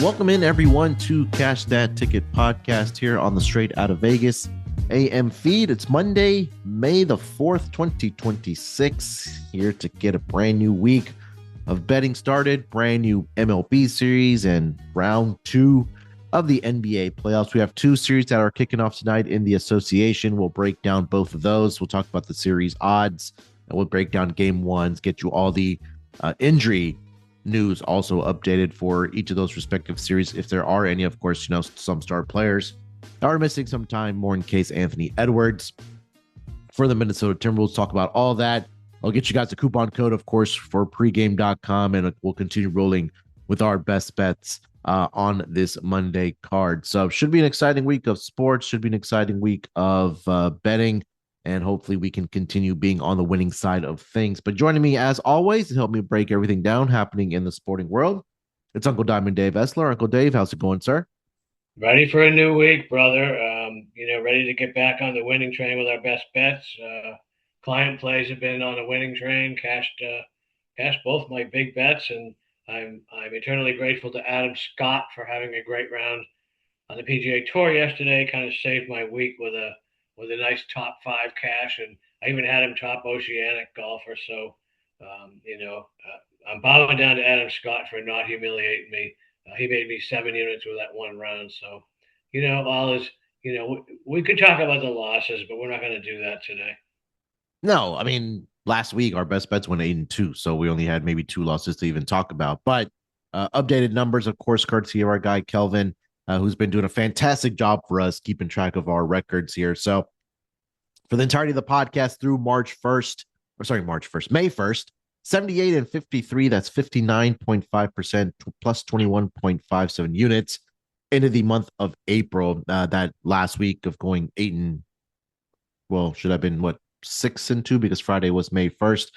Welcome in, everyone, to Cash That Ticket podcast here on the Straight Outta Vegas AM feed. It's Monday, May the 4th, 2026, here to get a brand new week of betting started, brand new MLB series, and round two of the NBA playoffs. We have two series that are kicking off tonight in the association. We'll break down both of those. We'll talk about the series odds, and we'll break down game ones, get you all the injury news also updated for each of those respective series. If there are any, of course, some star players are missing some time, more in case Anthony Edwards for the Minnesota Timberwolves. Talk about all that. I'll get you guys a coupon code, of course, for pregame.com, and we'll continue rolling with our best bets on this Monday card. So should be an exciting week of sports, should be an exciting week of betting, and hopefully we can continue being on the winning side of things. But joining me, as always, to help me break everything down happening in the sporting world, it's Uncle Diamond Dave Essler. Uncle Dave, how's it going, sir? Ready for a new week, brother. Ready to get back on the winning train with our best bets. Client plays have been on a winning train, cashed both my big bets, and I'm eternally grateful to Adam Scott for having a great round on the PGA Tour yesterday. Kind of saved my week with a nice top five cash, and I even had him top Oceanic golfer. So, I'm bowing down to Adam Scott for not humiliating me. He made me 7 units with that one round. So, we could talk about the losses, but we're not going to do that today. No, I mean, last week our best bets went 8-2, so we only had maybe two losses to even talk about. But updated numbers, of course, courtesy of our guy Kelvin, who's been doing a fantastic job for us keeping track of our records here. So for the entirety of the podcast through May 1st, 78 and 53, that's 59.5% plus 21.57 units into the month of April. That last week of going 6-2 because Friday was May 1st.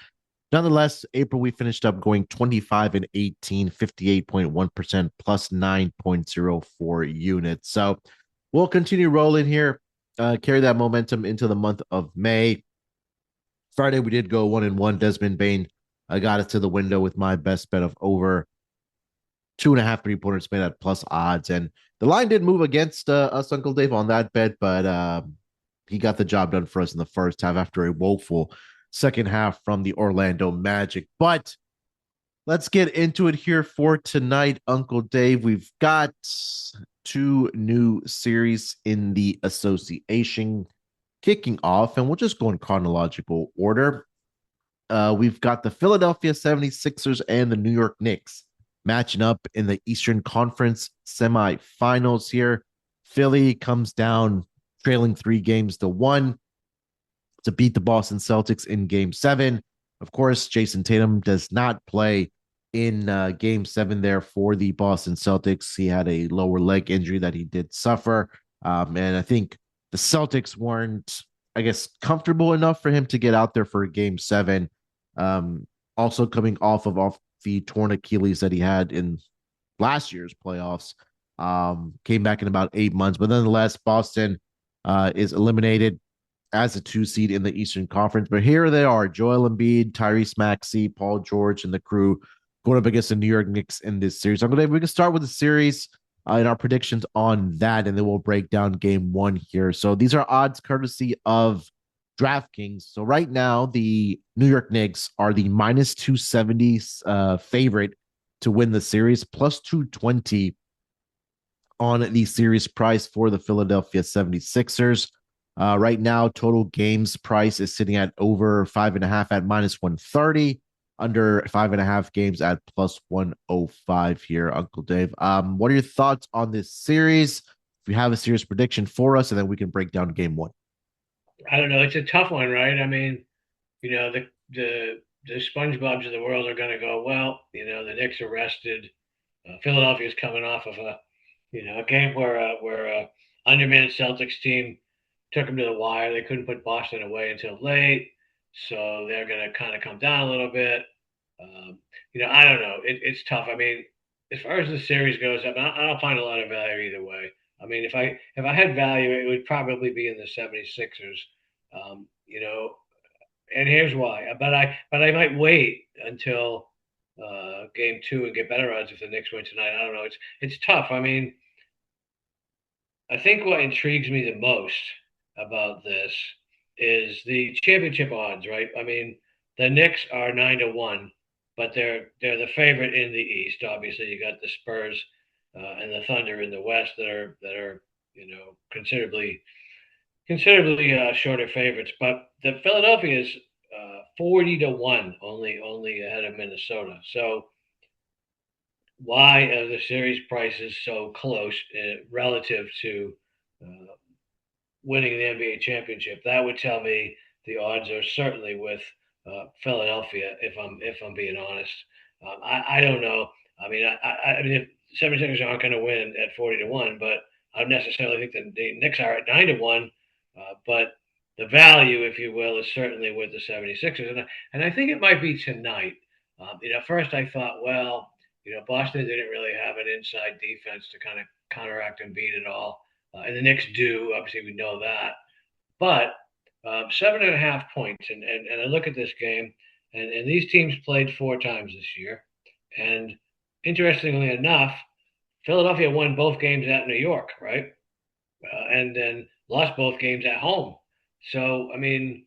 Nonetheless, April, we finished up going 25 and 18, 58.1% plus 9.04 units. So we'll continue rolling here, carry that momentum into the month of May. Friday, we did go 1-1. Desmond Bane got us to the window with my best bet of over 2.5 3-pointers made at plus odds. And the line did move against us, Uncle Dave, on that bet, but he got the job done for us in the first half after a woeful second half from the Orlando Magic. But let's get into it here for tonight, Uncle Dave. We've got two new series in the association kicking off, and we'll just go in chronological order. We've got the Philadelphia 76ers and the New York Knicks matching up in the Eastern Conference Semifinals here. Philly comes down trailing 3-1 to beat the Boston Celtics in Game 7. Of course, Jason Tatum does not play in Game 7 there for the Boston Celtics. He had a lower leg injury that he did suffer. And I think the Celtics weren't, comfortable enough for him to get out there for Game 7. Also coming off the torn Achilles that he had in last year's playoffs. Came back in about 8 months. But nonetheless, Boston is eliminated as a 2 seed in the Eastern Conference. But here they are, Joel Embiid, Tyrese Maxey, Paul George, and the crew going up against the New York Knicks in this series. We can start with the series and our predictions on that, and then we'll break down Game 1 here. So these are odds courtesy of DraftKings. So right now, the New York Knicks are the minus 270 favorite to win the series, plus 220 on the series price for the Philadelphia 76ers. Right now, total games price is sitting at over 5.5 at minus 130, under 5.5 games at plus 105 here, Uncle Dave. What are your thoughts on this series? If you have a series prediction for us, and then we can break down Game 1. I don't know. It's a tough one, right? I mean, the SpongeBobs of the world are going to go, well, the Knicks are rested. Philadelphia's coming off of a game where a undermanned Celtics team took them to the wire. They couldn't put Boston away until late, so they're going to kind of come down a little bit. I don't know. It's tough. I mean, as far as the series goes, I don't find a lot of value either way. I mean, if I had value, it would probably be in the 76ers. And here's why. But I might wait until game two and get better odds if the Knicks win tonight. I don't know. It's tough. I mean, I think what intrigues me the most about this is the championship odds, right? I mean, the Knicks are 9-1, but they're the favorite in the East. Obviously, you got the Spurs and the Thunder in the West that are considerably shorter favorites. But the Philadelphia is 40-1, only ahead of Minnesota. So why are the series prices so close relative to uh, winning the NBA championship? That would tell me the odds are certainly with Philadelphia. If I'm being honest, I don't know. I mean, I mean, if 76ers aren't going to win at 40-1, but I don't necessarily think that the Knicks are at 9-1. But the value, if you will, is certainly with the 76ers, and I think it might be tonight. First I thought, well, Boston didn't really have an inside defense to kind of counteract and beat it all. And the Knicks do. Obviously, we know that. But 7.5 points. And I look at this game, and these teams played four times this year. And interestingly enough, Philadelphia won both games at New York, right? And then lost both games at home. So, I mean,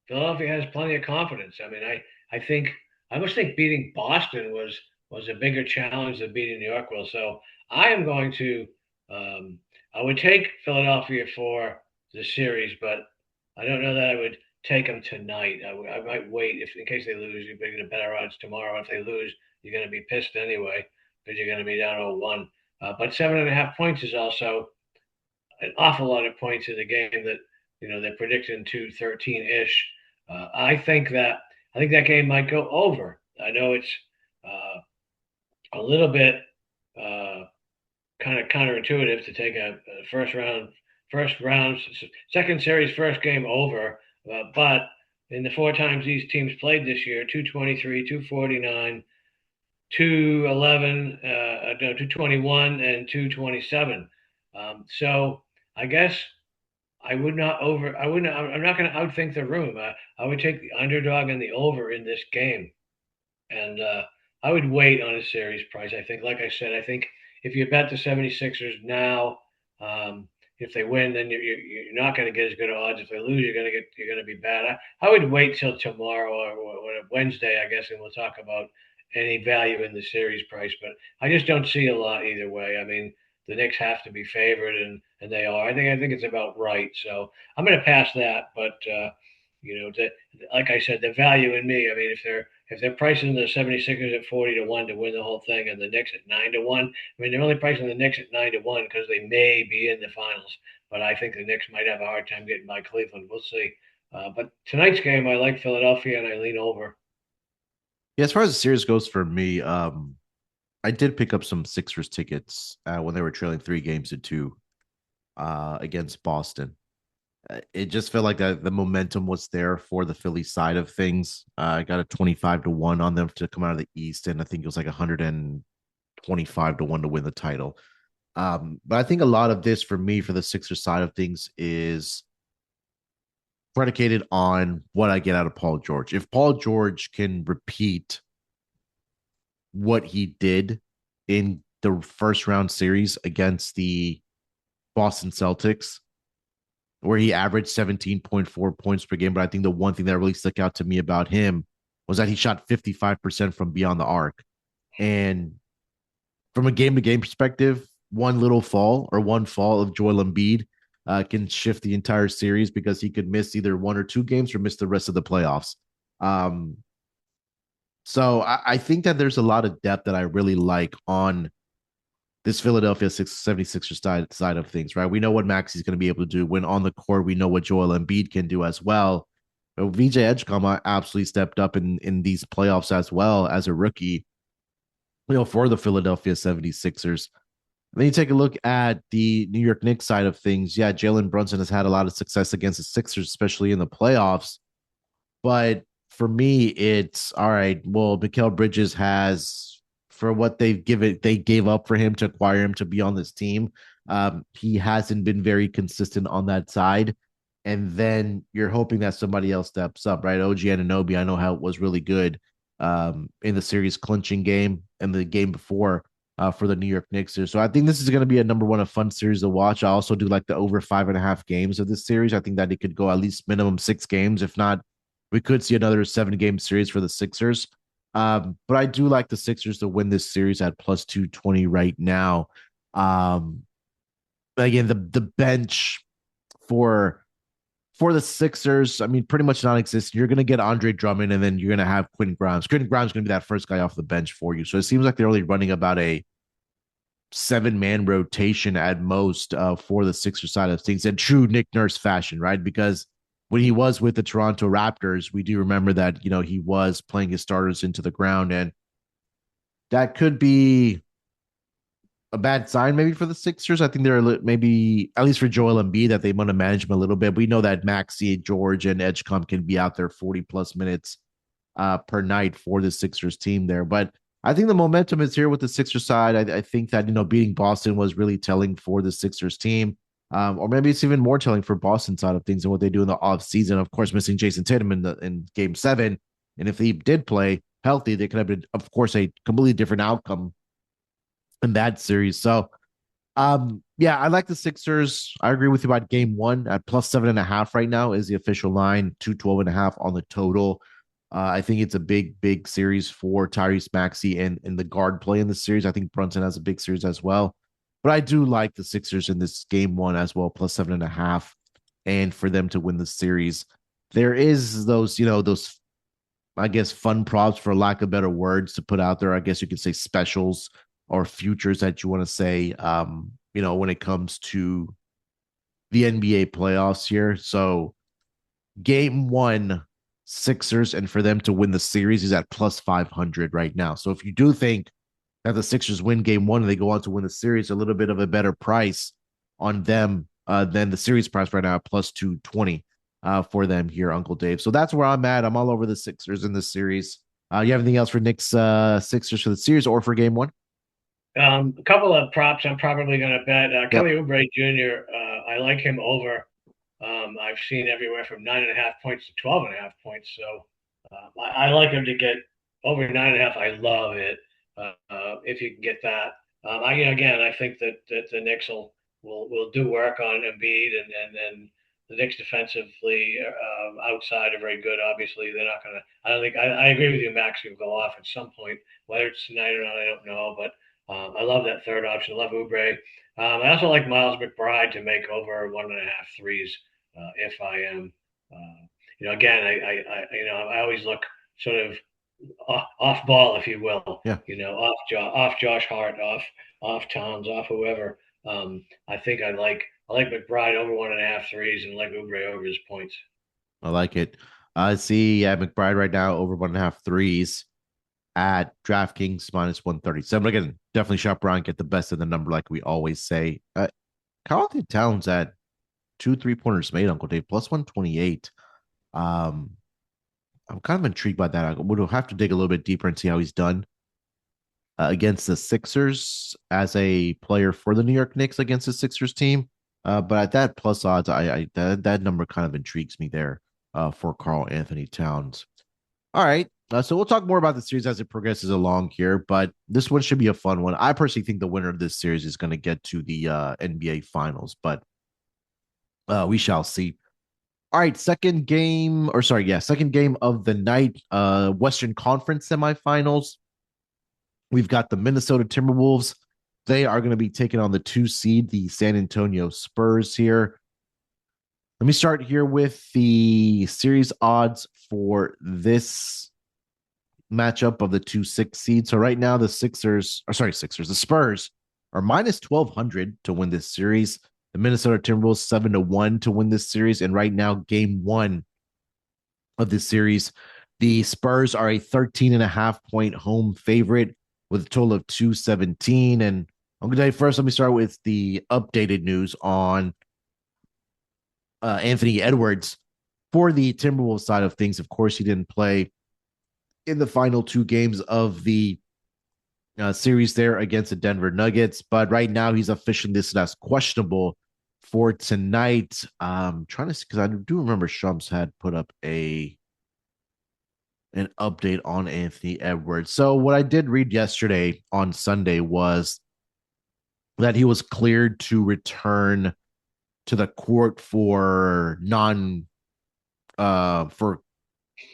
Philadelphia has plenty of confidence. I mean, I must think beating Boston was a bigger challenge than beating New York will. So I am going to I would take Philadelphia for the series, but I don't know that I would take them tonight. I might wait if in case they lose. You're going to get better odds tomorrow. If they lose, you're going to be pissed anyway because you're going to be down 0-1. But 7.5 points is also an awful lot of points in the game that they're predicting 213-ish. I think that game might go over. I know it's a little bit kind of counterintuitive to take a first round, second series, first game over. But in the four times these teams played this year, 223, 249, 211, 221, and 227. So I guess I'm not going to outthink the room. I would take the underdog and the over in this game. And I would wait on a series price. I think, like I said, I think if you bet the 76ers now, if they win, then you're not going to get as good odds. If they lose, you're going to be bad. I would wait till tomorrow or Wednesday, I guess, and we'll talk about any value in the series price. But I just don't see a lot either way. I mean, the Knicks have to be favored, and they are. I think it's about right. So I'm going to pass that. But like I said, the value in me. I mean, if they're pricing the 76ers at 40-1 to win the whole thing, and the Knicks at 9-1, I mean, they're only pricing the Knicks at 9-1 because they may be in the finals. But I think the Knicks might have a hard time getting by Cleveland. We'll see. But tonight's game, I like Philadelphia, and I lean over. Yeah, as far as the series goes for me, I did pick up some Sixers tickets when they were trailing 3-2 against Boston. It just felt like the momentum was there for the Philly side of things. I got a 25-1 on them to come out of the East, and I think it was like 125-1 to win the title. But I think a lot of this for me, for the Sixers side of things, is predicated on what I get out of Paul George. If Paul George can repeat what he did in the first round series against the Boston Celtics, where he averaged 17.4 points per game. But I think the one thing that really stuck out to me about him was that he shot 55% from beyond the arc. And from a game-to-game perspective, one fall of Joel Embiid can shift the entire series because he could miss either one or two games or miss the rest of the playoffs. So I think that there's a lot of depth that I really like on this Philadelphia 76ers side of things, right? We know what Maxey's going to be able to do when on the court. We know what Joel Embiid can do as well. But VJ Edgecombe absolutely stepped up in these playoffs as well as a rookie, for the Philadelphia 76ers. And then you take a look at the New York Knicks side of things. Yeah, Jalen Brunson has had a lot of success against the Sixers, especially in the playoffs. But for me, it's all right. Well, Mikal Bridges has, for what they gave up for him to acquire him to be on this team. He hasn't been very consistent on that side. And then you're hoping that somebody else steps up, right? OG Anunoby, I know how it was really good in the series clinching game and the game before for the New York Knicks here. So I think this is going to be a number one, a fun series to watch. I also do like the over 5.5 games of this series. I think that it could go at least minimum 6 games. If not, we could see another 7 game series for the Sixers. But I do like the Sixers to win this series at plus 220 right now. Um, Again, the bench for the Sixers, I mean, pretty much non-existent. You're going to get Andre Drummond, and then you're going to have Quentin Grimes. Quentin Grimes is going to be that first guy off the bench for you. So it seems like they're only running about a 7-man rotation at most for the Sixers side of things in true Nick Nurse fashion, right? Because when he was with the Toronto Raptors, we do remember that, he was playing his starters into the ground, and that could be a bad sign maybe for the Sixers. I think they're maybe, at least for Joel Embiid, that they want to manage him a little bit. We know that Maxey, George, and Edgecombe can be out there 40 plus minutes per night for the Sixers team there. But I think the momentum is here with the Sixers side. I think that, beating Boston was really telling for the Sixers team. Or maybe it's even more telling for Boston side of things and what they do in the offseason. Of course, missing Jason Tatum in game 7. And if he did play healthy, they could have been, of course, a completely different outcome in that series. So, yeah, I like the Sixers. I agree with you about game 1 at plus 7.5 right now is the official line, 212.5 on the total. I think it's a big series for Tyrese Maxey and the guard play in the series. I think Brunson has a big series as well. But I do like the Sixers in this game 1 as well, plus 7.5, and for them to win the series. There is those, those, I guess, fun props, for lack of better words, to put out there. I guess you could say specials or futures that you want to say, when it comes to the NBA playoffs here. So game 1, Sixers, and for them to win the series is at plus 500 right now. So if you do think that the Sixers win game 1 and they go on to win the series, a little bit of a better price on them than the series price right now at plus 220 for them here, Uncle Dave. So that's where I'm at. I'm all over the Sixers in this series. You have anything else for Knicks Sixers for the series or for game 1? A couple of props I'm probably going to bet. Yep. Kelly Oubre Jr., I like him over. I've seen everywhere from 9.5 points to 12.5 points. So I like him to get over 9.5. I love it if you can get that. I think that the Knicks will do work on Embiid and the Knicks defensively outside are very good. Obviously, they're not going to. I don't think I agree with you. Max will go off at some point. Whether it's tonight or not, I don't know. But I love that third option. I love Oubre. I also like Miles McBride to make over 1.5 threes if I am. Again, I always look sort of off ball, if you will. Yeah. Off Josh Hart, off Towns, off whoever. I think I like McBride over 1.5 threes and like Oubre over his points. I like it. I see McBride right now over 1.5 threes at DraftKings minus 137. But again, definitely shop around, get the best of the number, like we always say. Karl-Anthony Towns at 2 3-pointers made, Uncle Dave, plus 128. I'm kind of intrigued by that. We'll have to dig a little bit deeper and see how he's done against the Sixers as a player for the New York Knicks against the Sixers team. But at that plus odds, that number kind of intrigues me there for Karl-Anthony Towns. All right. So we'll talk more about the series as it progresses along here, but this one should be a fun one. I personally think the winner of this series is going to get to the NBA Finals, but we shall see. All right, second game of the night, Western Conference Semifinals. We've got the Minnesota Timberwolves. They are going to be taking on the 2 seed, the San Antonio Spurs here. Let me start here with the series odds for this matchup of the 2-6 seed. So right now the Spurs are minus 1,200 to win this series. The Minnesota Timberwolves 7-1 to win this series. And right now, game 1 of this series, the Spurs are a 13.5-point home favorite with a total of 217. And I'm going to tell you first, let me start with the updated news on Anthony Edwards for the Timberwolves side of things. Of course, he didn't play in the final 2 games of the series there against the Denver Nuggets, but right now he's officially listed as questionable for tonight. Trying to see, because I do remember Shams had put up a an update on Anthony Edwards. So what I did read yesterday on Sunday was that he was cleared to return to the court for non for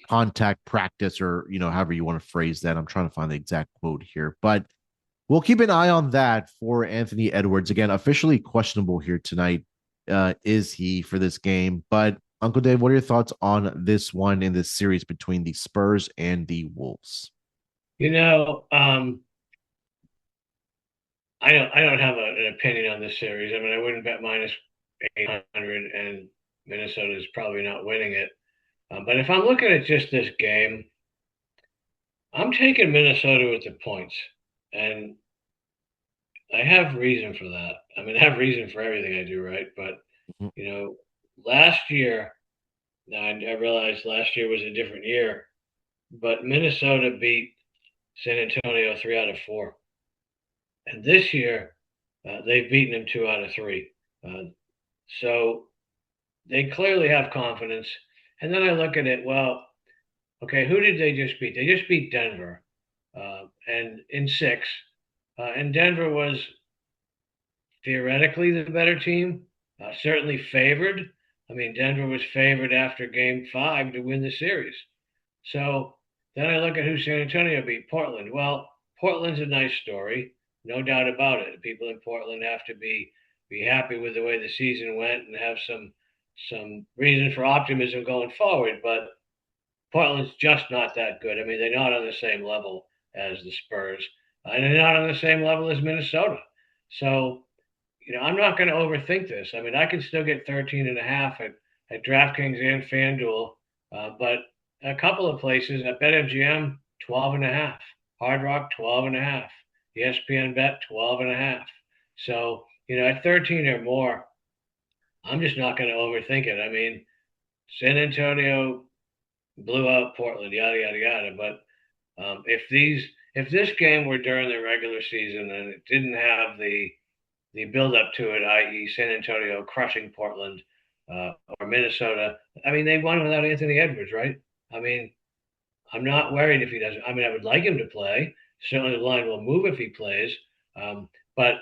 contact practice, or however you want to phrase that. I'm trying to find the exact quote here, but we'll keep an eye on that for Anthony Edwards. Again, officially questionable here tonight. Is he for this game? But Uncle Dave, what are your thoughts on this one in this series between the Spurs and the Wolves? You know, I don't have an opinion on this series. I mean, I wouldn't bet minus 800, and Minnesota is probably not winning it. But if I'm looking at just this game, I'm taking Minnesota with the points, and I have reason for that. I mean, I have reason for everything I do, right? But Mhm. last year, now I realized last year was a different year, but Minnesota beat San Antonio 3 out of 4, and this year they've beaten them 2 out of 3. Uh, so they clearly have confidence. And then I look at it, well, okay, who did they just beat? They just beat Denver, and in 6, and Denver was theoretically the better team, certainly favored. I mean, Denver was favored after Game 5 to win the series. So then I look at who San Antonio beat, Portland. Well, Portland's a nice story, no doubt about it. People in Portland have to be happy with the way the season went and have some reason for optimism going forward. But Portland's just not that good. I mean, they're not on the same level as the Spurs, and they're not on the same level as Minnesota. So, I'm not going to overthink this. I mean, I can still get 13 and a half at DraftKings and FanDuel, but a couple of places at BetMGM, 12 and a half, Hard Rock, 12 and a half, ESPN Bet, 12 and a half. So, at 13 or more, I'm just not going to overthink it. I mean, San Antonio blew out Portland, yada yada yada. But if this game were during the regular season and it didn't have the build up to it, i.e., San Antonio crushing Portland, or Minnesota, I mean, they won without Anthony Edwards, right? I mean, I'm not worried if he doesn't. I mean, I would like him to play. Certainly, the line will move if he plays. But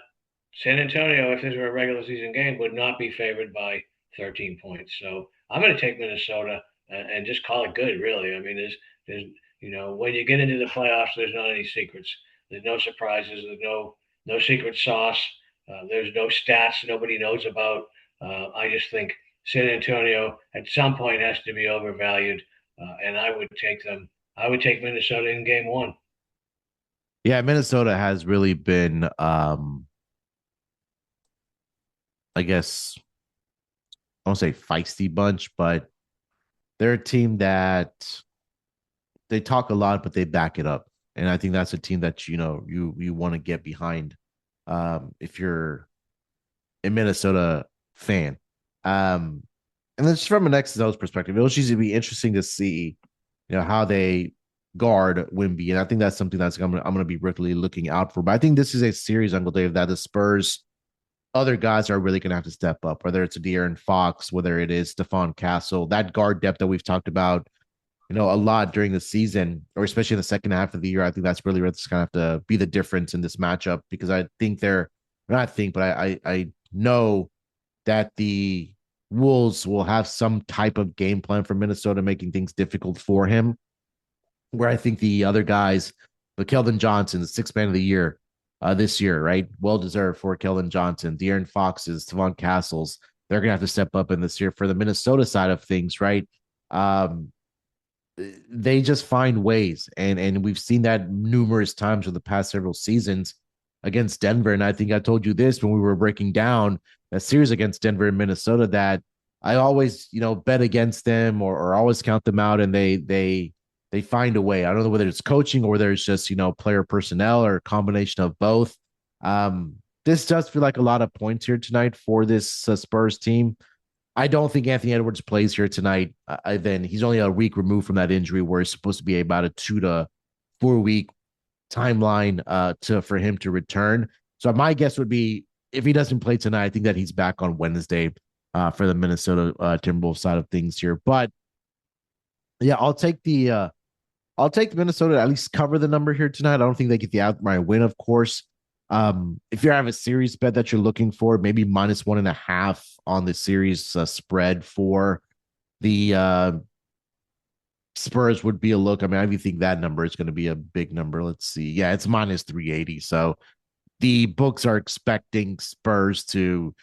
San Antonio, if this were a regular season game, would not be favored by 13 points. So I'm going to take Minnesota and just call it good. Really, I mean, there's when you get into the playoffs, there's not any secrets. There's no surprises. There's no secret sauce. There's no stats nobody knows about. I just think San Antonio at some point has to be overvalued, and I would take them. I would take Minnesota in Game 1. Yeah, Minnesota has really been, I guess, I won't say feisty bunch, but they're a team that they talk a lot, but they back it up. And I think that's a team that you want to get behind, if you're a Minnesota fan. And then just from an X's perspective, it'll usually be interesting to see, how they guard Wimby, and I think that's something that's I'm gonna be really looking out for. But I think this is a series, Uncle Dave, that the Spurs other guys are really gonna have to step up, whether it's a De'Aaron Fox, whether it is Stephon Castle, that guard depth that we've talked about, a lot during the season, or especially in the second half of the year. I think that's really what's gonna have to be the difference in this matchup, because I think but I know that the Wolves will have some type of game plan for Minnesota, making things difficult for him. Where I think the other guys, the Keldon Johnson, the sixth man of the year this year, right? Well deserved for Keldon Johnson, De'Aaron Foxes, Stephon Castles. They're going to have to step up in this year for the Minnesota side of things, right? Um, they just find ways, and we've seen that numerous times over the past several seasons against Denver. And I think I told you this when we were breaking down that series against Denver and Minnesota, that I always, bet against them, or always count them out, and they find a way. I don't know whether it's coaching or whether it's just, player personnel or a combination of both. This does feel like a lot of points here tonight for this Spurs team. I don't think Anthony Edwards plays here tonight. Then he's only a week removed from that injury, where it's supposed to be about a 2 to 4 week timeline for him to return. So my guess would be, if he doesn't play tonight, I think that he's back on Wednesday for the Minnesota Timberwolves side of things here. But yeah, I'll take the I'll take Minnesota to at least cover the number here tonight. I don't think they get the outright win, of course. If you have a series bet that you're looking for, maybe -1.5 on the series spread for the Spurs would be a look. I mean, I even think that number is going to be a big number. Let's see. Yeah, it's -380. So the books are expecting Spurs to,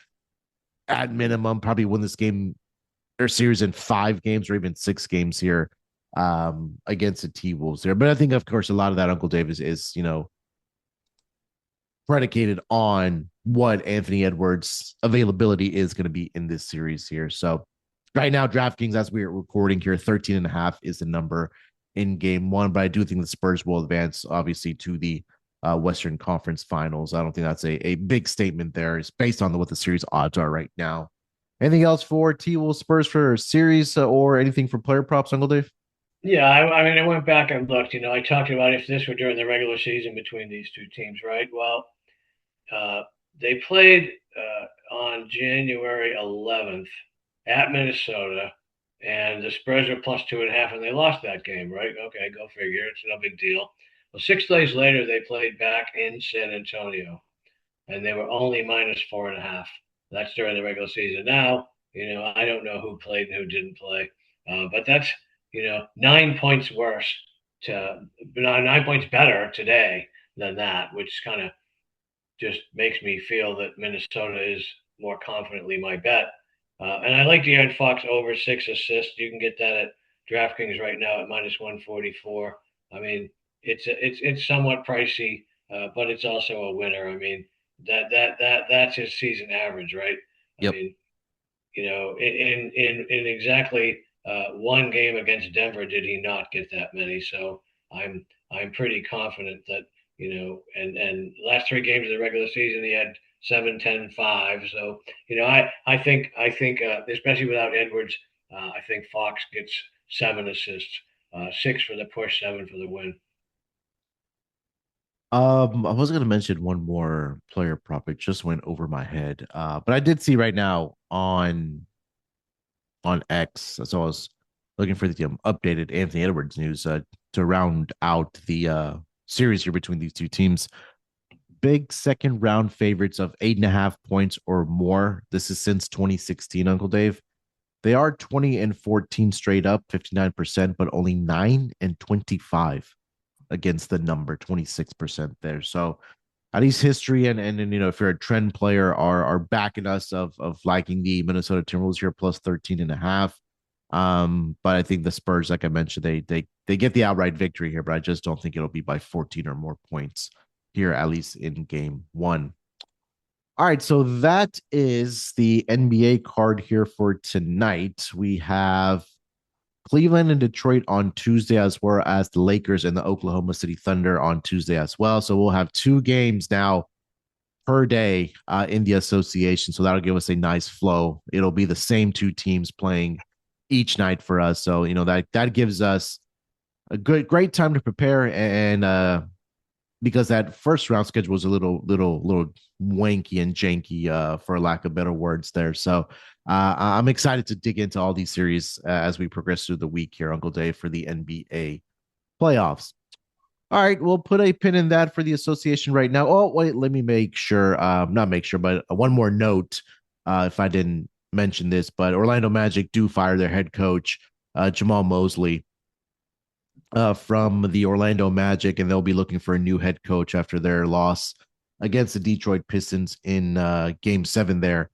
at minimum, probably win this game or series in 5 games or even 6 games here against the T Wolves there. But I think, of course, a lot of that, Uncle Dave, is predicated on what Anthony Edwards' availability is going to be in this series here. So right now, DraftKings, as we're recording here, 13.5 is the number in game one. But I do think the Spurs will advance, obviously, to the Western Conference Finals. I don't think that's a big statement there. It's based on what the series odds are right now. Anything else for T-Wolves Spurs for series or anything for player props, Uncle Dave? Yeah, I mean, I went back and looked. I talked about if this were during the regular season between these two teams, right? Well, uh, they played on January 11th at Minnesota, and the Spurs were +2.5, and they lost that game, right? Okay, go figure. It's no big deal. Well, 6 days later, they played back in San Antonio, and they were only -4.5. That's during the regular season. Now, I don't know who played and who didn't play, but that's 9 points worse to 9 points better today than that, which kind of just makes me feel that Minnesota is more confidently my bet. And I like De'Aaron Fox over 6 assists. You can get that at DraftKings right now at -144. I mean, it's somewhat pricey, but it's also a winner. I mean, that's his season average, right? I Yep. mean, in exactly one game against Denver did he not get that many. So I'm pretty confident that and last 3 games of the regular season he had 7, 10, 5. So I think especially without Edwards, I think Fox gets 7 assists, 6 for the push, 7 for the win. I was gonna mention one more player prop. It just went over my head. But I did see right now on X. So I was looking for the updated Anthony Edwards news to round out the series here between these two teams. Big second round favorites of 8.5 points or more. This is since 2016, Uncle Dave. They are 20-14 straight up, 59%, but only 9-25 against the number, 26% there. So at least history and if you're a trend player are backing us of liking the Minnesota Timberwolves here plus 13.5. But I think the Spurs, like I mentioned, they get the outright victory here, but I just don't think it'll be by 14 or more points here, at least in game one. All right, so that is the NBA card here for tonight. We have Cleveland and Detroit on Tuesday, as well as the Lakers and the Oklahoma City Thunder on Tuesday as well. So we'll have 2 games now per day in the association. So that'll give us a nice flow. It'll be the same 2 teams playing each night for us. So that gives us a great time to prepare and because that first round schedule was a little wanky and janky for lack of better words there. So I'm excited to dig into all these series as we progress through the week here, Uncle Dave, for the NBA playoffs. All right, we'll put a pin in that for the association right now. Oh, wait, let me make sure, not make sure, but one more note if I didn't mention this, but Orlando Magic do fire their head coach, Jamal Mosley, from the Orlando Magic, and they'll be looking for a new head coach after their loss against the Detroit Pistons in Game 7 there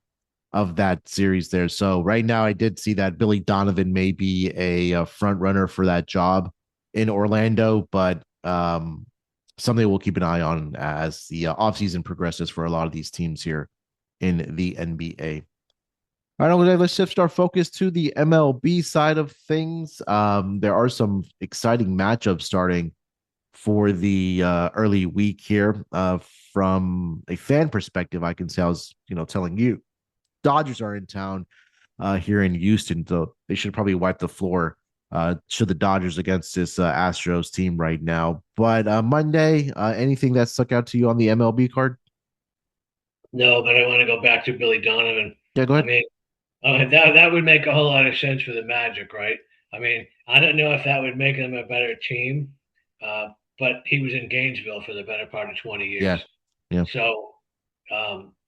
of that series there. So right now, I did see that Billy Donovan may be a front runner for that job in Orlando, but something we'll keep an eye on as the offseason progresses for a lot of these teams here in the NBA. All right, let's shift our focus to the MLB side of things. There are some exciting matchups starting for the early week here. From a fan perspective, I can say I was, telling you, Dodgers are in town here in Houston, so they should probably wipe the floor should the Dodgers against this Astros team right now. But Monday, anything that stuck out to you on the MLB card? No, but I want to go back to Billy Donovan. Yeah, go I ahead. mean, that would make a whole lot of sense for the Magic, right? I mean, I don't know if that would make them a better team, uh, but he was in Gainesville for the better part of 20 Yeah. years. Yeah. So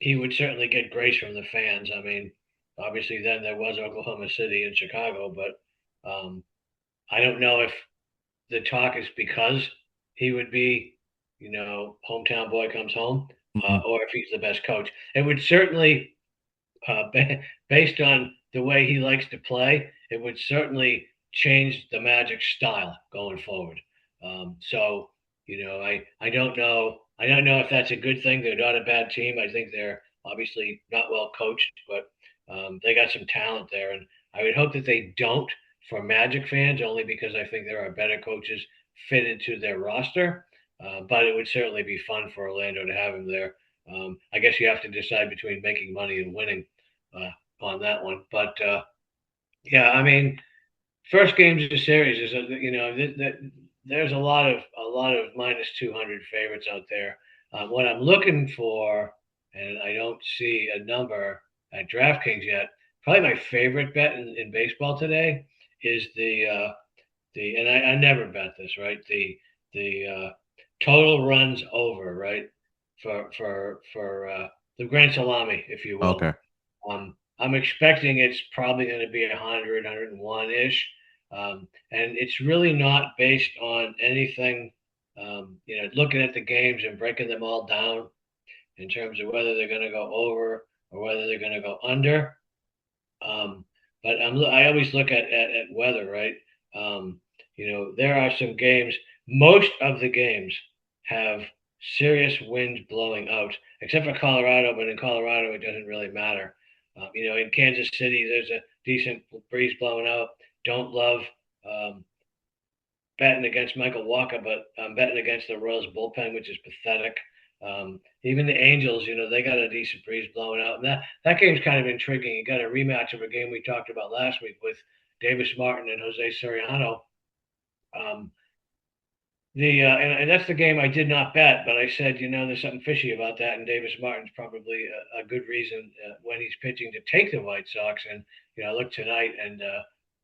he would certainly get grace from the fans. I mean, obviously, then there was Oklahoma City and Chicago, but I don't know if the talk is because he would be, hometown boy comes home, Mhm. or if he's the best coach. It would certainly, based on the way he likes to play, it would certainly change the Magic style going forward. So, I don't know. I don't know if that's a good thing. They're not a bad team. I think they're obviously not well coached, but they got some talent there, and I would hope that they don't for Magic fans, only because I think there are better coaches fitted to their roster. But it would certainly be fun for Orlando to have him there. I guess you have to decide between making money and winning uh, on that one. But yeah, I mean, first games of the series is there's a lot of minus 200 favorites out there. What I'm looking for, and I don't see a number at DraftKings yet. Probably my favorite bet in baseball today is and I never bet this, right? The total runs over, right? For the Grand Salami, if you will. Okay. I'm expecting it's probably going to be 100, 101 ish. And it's really not based on anything, looking at the games and breaking them all down in terms of whether they're going to go over or whether they're going to go under. Um, but I always look at weather, right? Um, there are some games, most of the games have serious winds blowing out, except for Colorado, but in Colorado, it doesn't really matter. In Kansas City, there's a decent breeze blowing out. Don't love um, betting against Michael Walker, but I'm betting against the Royals bullpen, which is pathetic. Even the Angels, they got a decent breeze blowing out, and that game's kind of intriguing. You got a rematch of a game we talked about last week with Davis Martin and Jose Soriano. Um, and that's the game I did not bet, but I said, there's something fishy about that, and Davis Martin's probably a good reason when he's pitching to take the White Sox. And I look tonight, and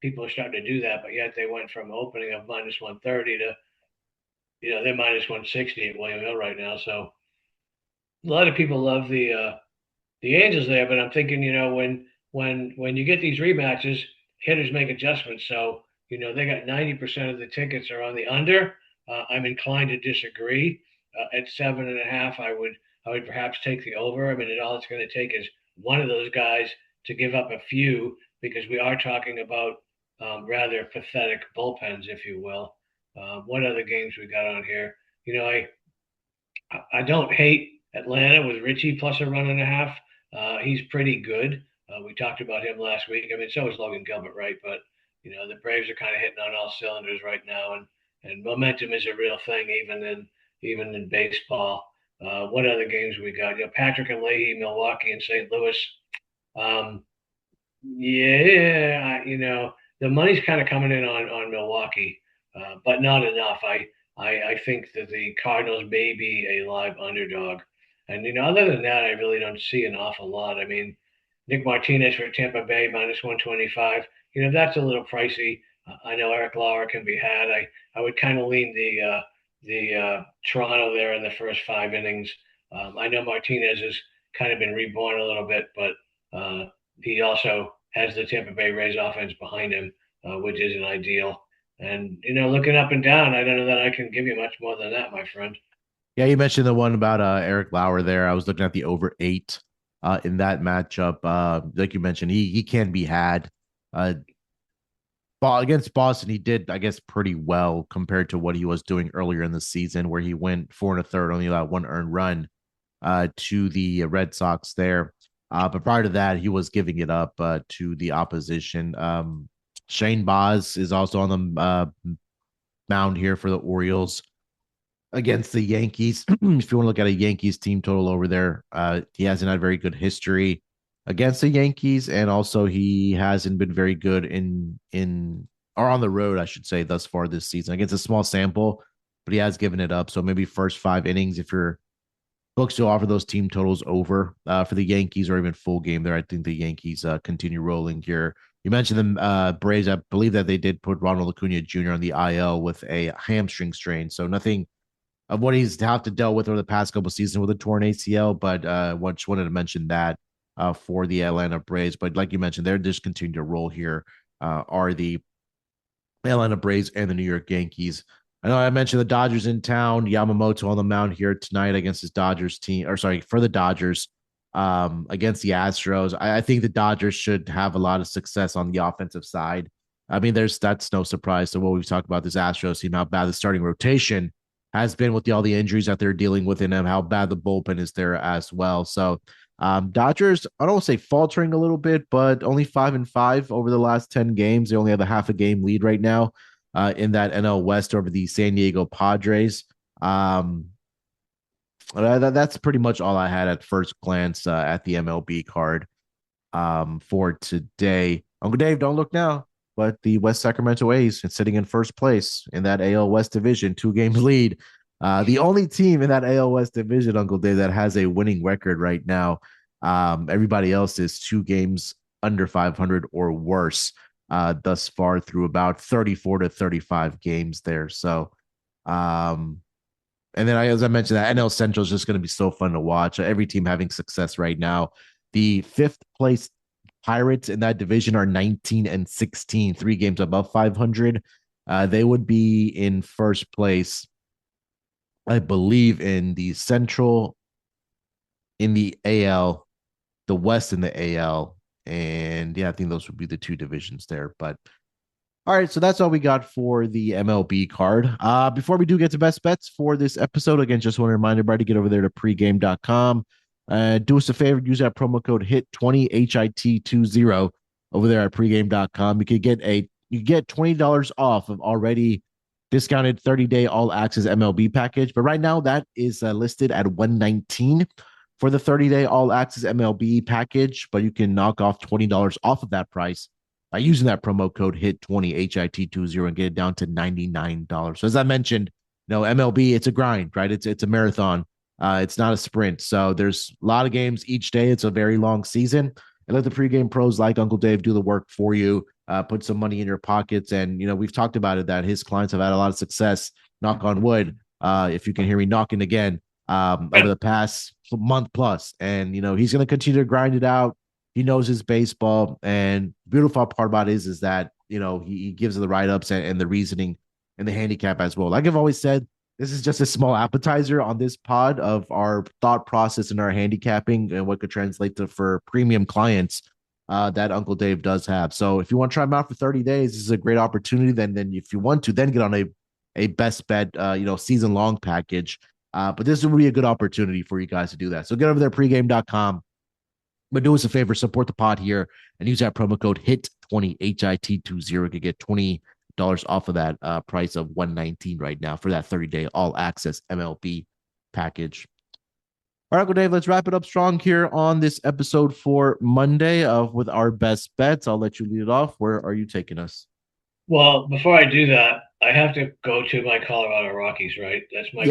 people are starting to do that, but yet they went from opening of minus 130 to they're minus 160 at William Hill right now. So a lot of people love the Angels there, but I'm thinking, when you get these rematches, hitters make adjustments. So they got 90% of the tickets are on the under. I'm inclined to disagree. At 7.5, I would perhaps take the over. I mean, all it's going to take is one of those guys to give up a few, because we are talking about rather pathetic bullpens, if you will. What other games we got on here? I don't hate Atlanta with Richie plus a run and a half. He's pretty good. We talked about him last week. I mean, so is Logan Gilbert, right? But the Braves are kind of hitting on all cylinders right now, and momentum is a real thing, even in baseball. What other games we got? Patrick and Leahy, Milwaukee and St. Louis. Um, yeah, the money's kind of coming in on Milwaukee, but not enough. I think that the Cardinals may be a live underdog. And, other than that, I really don't see an awful lot. I mean, Nick Martinez for Tampa Bay minus 125. That's a little pricey. I know Eric Lauer can be had. I would kind of lean the Toronto there in the first 5 innings. I know Martinez has kind of been reborn a little bit, but he also has the Tampa Bay Rays offense behind him, which isn't ideal. And looking up and down, I don't know that I can give you much more than that, my friend. Yeah, you mentioned the one about Eric Lauer there. I was looking at the over 8 in that matchup. Like you mentioned, he can be had. Uh, Against Boston, he did, I guess, pretty well compared to what he was doing earlier in the season, where he went 4 1/3, only allowed one earned run to the Red Sox there. But prior to that, he was giving it up to the opposition. Shane Baz is also on the mound here for the Orioles against the Yankees. If you want to look at a Yankees team total over there, he hasn't had very good history against the Yankees, and also he hasn't been very good in or on the road, I should say, thus far this season. Against a small sample, but he has given it up. So maybe first 5 innings, if you're books to offer those team totals over for the Yankees, or even full game there, I think the Yankees continue rolling here You mentioned the Braves. I believe that they did put Ronald Acuna Jr. on the IL with a hamstring strain. So nothing of what he's have to deal with over the past couple of seasons with a torn ACL. But just wanted to mention that for the Atlanta Braves. But like you mentioned, they're just continuing to roll here. Are the Atlanta Braves and the New York Yankees. I know I mentioned the Dodgers in town. Yamamoto on the mound here tonight against his Dodgers team, or sorry, for the Dodgers against the Astros. I think the Dodgers should have a lot of success on the offensive side. I mean, that's no surprise to what we've talked about this Astros team, how bad the starting rotation has been with all the injuries that they're dealing with, and how bad the bullpen is there as well. So Dodgers, I don't want to say faltering a little bit, but only 5-5 over the last 10 games. They only have a half a game lead right now in that NL West over the San Diego Padres. That's pretty much all I had at first glance at the MLB card for today. Uncle Dave, don't look now, but the West Sacramento A's is sitting in first place in that AL West division, 2 games lead. The only team in that AL West division, Uncle Dave, that has a winning record right now. Everybody else is 2 games under 500 or worse thus far through about 34 to 35 games there. So, and then as I mentioned, that NL Central is just going to be so fun to watch. Every team having success right now. The fifth place Pirates in that division are 19-16, 3 games above 500. They would be in first place, I believe, in the Central, in the AL, the West in the AL. And yeah, I think those would be the 2 divisions there. But all right, so that's all we got for the MLB card. Before we do get to best bets for this episode, again, just want to remind everybody to get over there to pregame.com. Do us a favor, use that promo code HIT20 HIT20 over there at pregame.com. You get $20 off of already discounted 30-day all access MLB package. But right now that is listed at $119 for the 30-day all access MLB package, but you can knock off $20 off of that price by using that promo code HIT20 HIT20 and get it down to $99. So as I mentioned, MLB, it's a grind, right? It's a marathon. It's not a sprint. So there's a lot of games each day. It's a very long season. And let the pregame pros like Uncle Dave do the work for you. Put some money in your pockets. And, we've talked about it that his clients have had a lot of success, knock on wood, if you can hear me knocking again, over the past month plus. And, he's going to continue to grind it out. He knows his baseball, and beautiful part about it is that, he gives the write-ups and the reasoning and the handicap as well. Like I've always said, this is just a small appetizer on this pod of our thought process and our handicapping and what could translate to for premium clients that Uncle Dave does have. So if you want to try them out for 30 days, this is a great opportunity. Then if you want to, then get on a best bet, season-long package. But this will be a good opportunity for you guys to do that. So get over there, pregame.com. But do us a favor, support the pod here and use that promo code HIT20 HIT20 to get $20 off of that price of $119 right now for that 30-day all access MLB package. All right, Uncle Dave, let's wrap it up strong here on this episode for Monday with our best bets. I'll let you lead it off. Where are you taking us? Well, before I do that, I have to go to my Colorado Rockies, right? That's my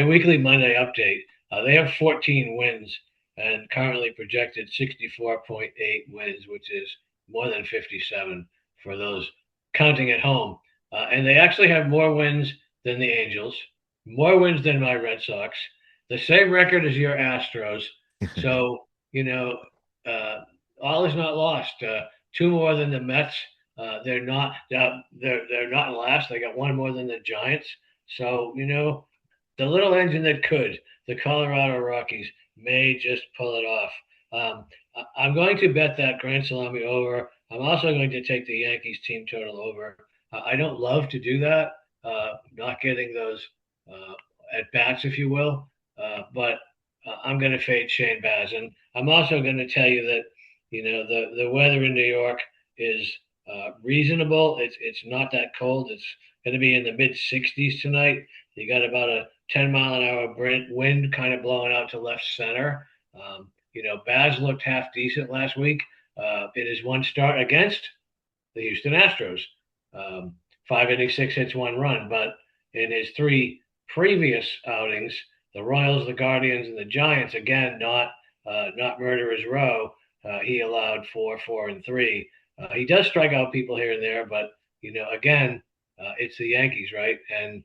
weekly Monday update. They have 14 wins and currently projected 64.8 wins, which is more than 57 for those counting at home. And they actually have more wins than the Angels, more wins than my Red Sox, the same record as your Astros. So, all is not lost. 2 more than the Mets. They're not last. They got 1 more than the Giants. So, the little engine that could, the Colorado Rockies, may just pull it off. I'm going to bet that Grand Salami over. I'm also going to take the Yankees team total over. I don't love to do that, not getting those at bats, if you will, but I'm going to fade Shane Baz. And I'm also going to tell you that, the weather in New York is reasonable. It's not that cold. It's going to be in the mid 60s tonight. You got about a 10-mile-an-hour wind kind of blowing out to left center. Baz looked half decent last week in his one start against the Houston Astros. 5 innings, 6 hits, 1 run. But in his 3 previous outings, the Royals, the Guardians, and the Giants, again, not Murderer's Row, he allowed 4, 4, and 3. He does strike out people here and there, but again, it's the Yankees, right? And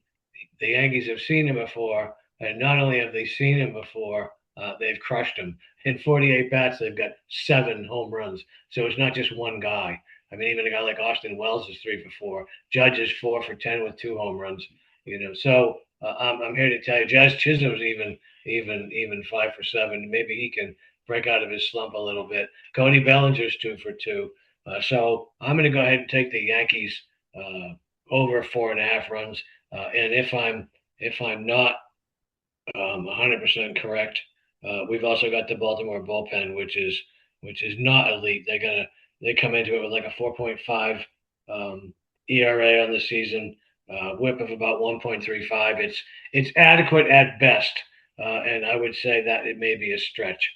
the Yankees have seen him before, and not only have they seen him before, they've crushed him. In 48 bats, they've got 7 home runs. So it's not just one guy. I mean, even a guy like Austin Wells is 3 for 4. Judge is 4 for 10 with 2 home runs. So I'm here to tell you, Jazz Chisholm's even 5 for 7. Maybe he can break out of his slump a little bit. Cody Bellinger's 2 for 2. So I'm going to go ahead and take the Yankees over 4.5 runs. And if I'm not 100% correct, we've also got the Baltimore bullpen, which is not elite. They come into it with like a 4.5 ERA on the season, WHIP of about 1.35. It's adequate at best, and I would say that it may be a stretch.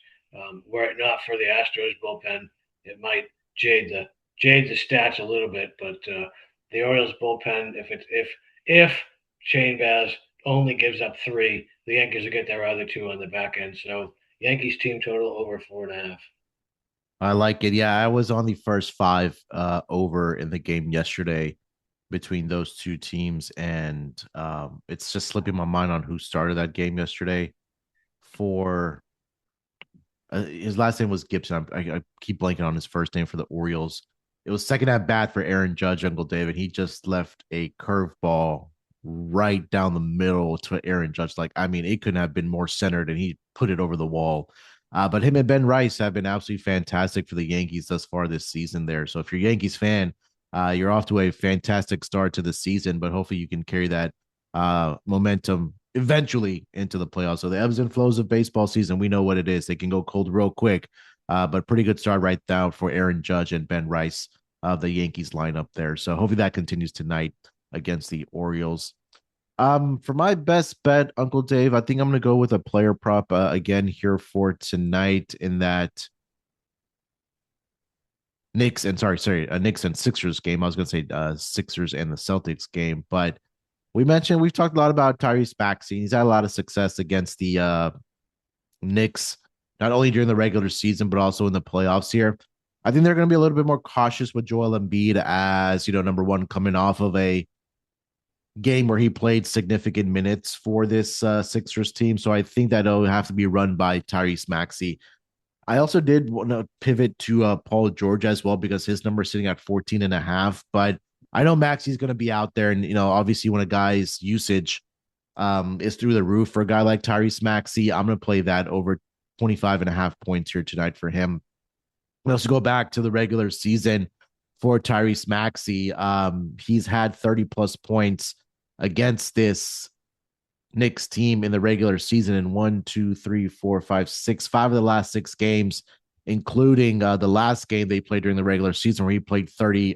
Were it not for the Astros bullpen, it might jade the stats a little bit. But the Orioles bullpen, if Shane Baz only gives up 3, the Yankees will get their other 2 on the back end. So Yankees team total over 4.5. I like it. Yeah, I was on the first 5 over in the game yesterday between those two teams, and it's just slipping my mind on who started that game yesterday. For his last name was Gibson. I keep blanking on his first name for the Orioles. It was second at bat for Aaron Judge, Uncle David. He just left a curveball right down the middle to Aaron Judge. Like, I mean, it couldn't have been more centered, and he put it over the wall. But him and Ben Rice have been absolutely fantastic for the Yankees thus far this season there. So if you're a Yankees fan, you're off to a fantastic start to the season, but hopefully you can carry that momentum eventually into the playoffs. So the ebbs and flows of baseball season, we know what it is. They can go cold real quick, but pretty good start right now for Aaron Judge and Ben Rice of the Yankees lineup there. So hopefully that continues tonight against the Orioles. For my best bet, Uncle Dave, I think I'm going to go with a player prop again here for tonight in that Knicks and Sixers game. I was going to say Sixers and the Celtics game, but we've talked a lot about Tyrese Maxey. He's had a lot of success against the Knicks, not only during the regular season, but also in the playoffs here. I think they're going to be a little bit more cautious with Joel Embiid as, number one, coming off of a game where he played significant minutes for this Sixers team. So I think that it'll have to be run by Tyrese Maxey. I also did want to pivot to Paul George as well, because his number is sitting at 14.5, but I know Maxey's going to be out there, and obviously when a guy's usage is through the roof for a guy like Tyrese Maxey, I'm going to play that over 25.5 points here tonight for him. Let's go back to the regular season for Tyrese Maxey. He's had 30 plus points against this Knicks team in the regular season in 5 of the last 6 games, including the last game they played during the regular season where he played 32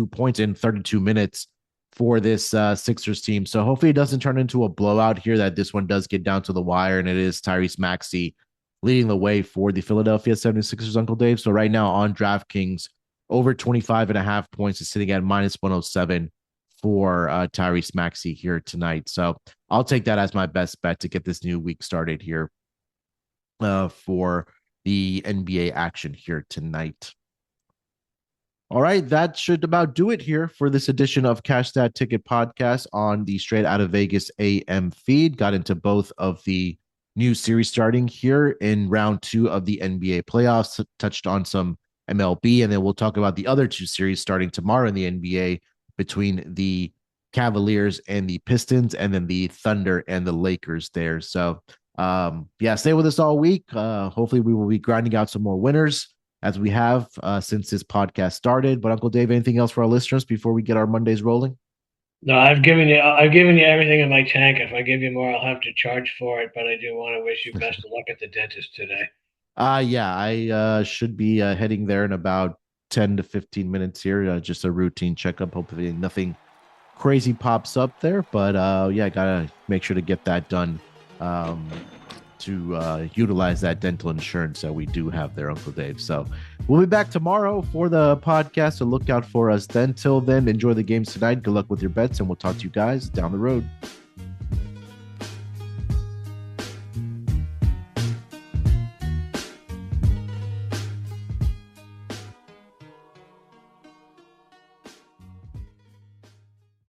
points in 32 minutes for this Sixers team. So hopefully it doesn't turn into a blowout here, that this one does get down to the wire, and it is Tyrese Maxey leading the way for the Philadelphia 76ers, Uncle Dave. So right now on DraftKings, over 25.5 points is sitting at minus 107 for Tyrese Maxey here tonight. So I'll take that as my best bet to get this new week started here for the NBA action here tonight. All right, that should about do it here for this edition of Cash That Ticket Podcast on the Straight Outta Vegas AM feed. Got into both of the new series starting here in round 2 of the NBA playoffs, touched on some MLB, and then we'll talk about the other 2 series starting tomorrow in the NBA between the Cavaliers and the Pistons, and then the Thunder and the Lakers there. So, stay with us all week. Hopefully we will be grinding out some more winners as we have since this podcast started. But Uncle Dave, anything else for our listeners before we get our Mondays rolling? No, I've given you everything in my tank. If I give you more, I'll have to charge for it. But I do want to wish you best of luck at the dentist today. I should be heading there in about 10 to 15 minutes here. Just a routine checkup. Hopefully nothing crazy pops up there. But gotta make sure to get that done to utilize that dental insurance that we do have there, Uncle Dave. So we'll be back tomorrow for the podcast, so look out for us then. Till then, enjoy the games tonight. Good luck with your bets, and we'll talk to you guys down the road.